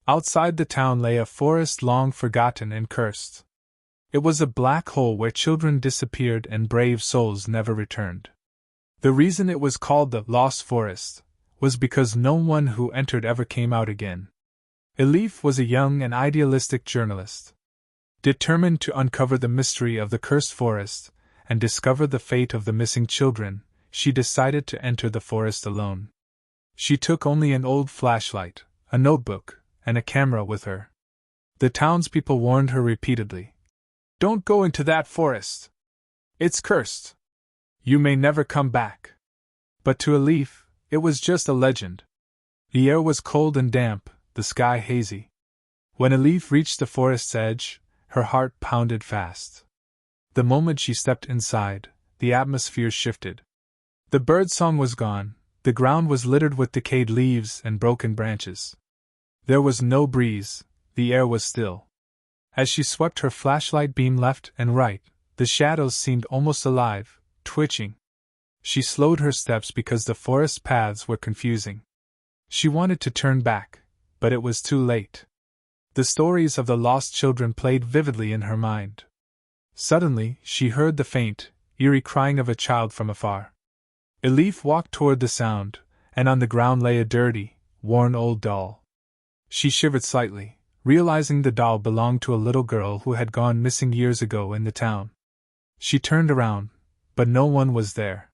Outside the town lay a forest long forgotten and cursed. It was a black hole where children disappeared and brave souls never returned. The reason it was called the Lost Forest was because no one who entered ever came out again. Elif was a young and idealistic journalist. Determined to uncover the mystery of the cursed forest and discover the fate of the missing children, she decided to enter the forest alone. She took only an old flashlight, a notebook, and a camera with her. The townspeople warned her repeatedly. "Don't go into that forest. It's cursed. You may never come back." But to Elif, it was just a legend. The air was cold and damp, the sky hazy. When Elif reached the forest's edge, her heart pounded fast. The moment she stepped inside, the atmosphere shifted. The birdsong was gone, the ground was littered with decayed leaves and broken branches. There was no breeze, the air was still. As she swept her flashlight beam left and right, the shadows seemed almost alive, twitching. She slowed her steps because the forest paths were confusing. She wanted to turn back, but it was too late. The stories of the lost children played vividly in her mind. Suddenly, she heard the faint, eerie crying of a child from afar. Elif walked toward the sound, and on the ground lay a dirty, worn old doll. She shivered slightly, realizing the doll belonged to a little girl who had gone missing years ago in the town. She turned around, but no one was there.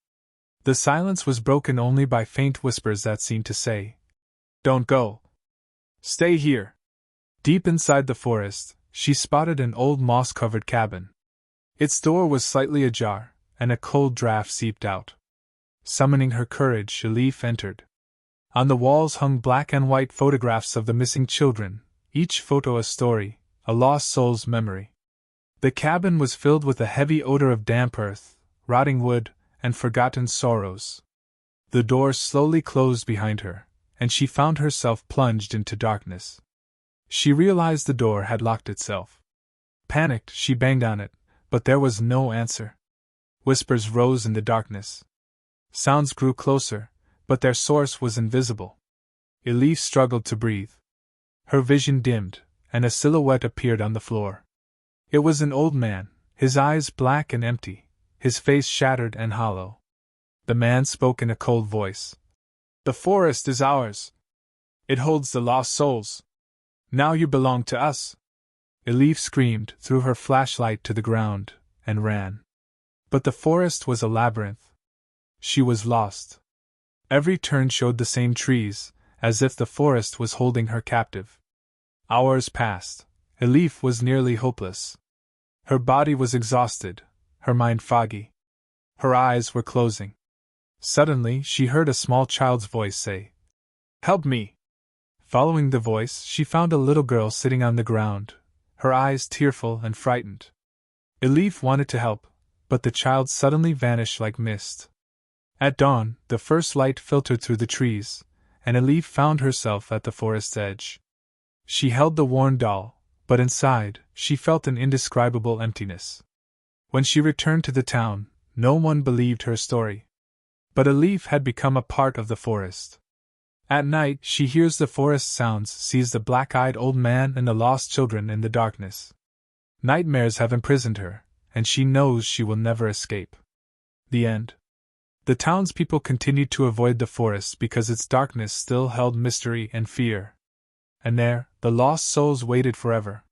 The silence was broken only by faint whispers that seemed to say, "Don't go. Stay here." Deep inside the forest, she spotted an old moss-covered cabin. Its door was slightly ajar, and a cold draft seeped out. Summoning her courage, Elif entered. On the walls hung black and white photographs of the missing children, each photo a story, a lost soul's memory. The cabin was filled with a heavy odor of damp earth, rotting wood, and forgotten sorrows. The door slowly closed behind her, and she found herself plunged into darkness. She realized the door had locked itself. Panicked, she banged on it, but there was no answer. Whispers rose in the darkness. Sounds grew closer, but their source was invisible. Elif struggled to breathe. Her vision dimmed, and a silhouette appeared on the floor. It was an old man, his eyes black and empty, his face shattered and hollow. The man spoke in a cold voice. "The forest is ours. It holds the lost souls. Now you belong to us." Elif screamed, threw her flashlight to the ground, and ran. But the forest was a labyrinth. She was lost. Every turn showed the same trees, as if the forest was holding her captive. Hours passed. Elif was nearly hopeless. Her body was exhausted, her mind foggy. Her eyes were closing. Suddenly, she heard a small child's voice say, "Help me!" Following the voice, she found a little girl sitting on the ground, her eyes tearful and frightened. Elif wanted to help, but the child suddenly vanished like mist. At dawn, the first light filtered through the trees, and Elif found herself at the forest's edge. She held the worn doll, but inside, she felt an indescribable emptiness. When she returned to the town, no one believed her story. But Elif had become a part of the forest. At night, she hears the forest sounds, sees the black-eyed old man and the lost children in the darkness. Nightmares have imprisoned her, and she knows she will never escape. The end. The townspeople continued to avoid the forest because its darkness still held mystery and fear. And there, the lost souls waited forever,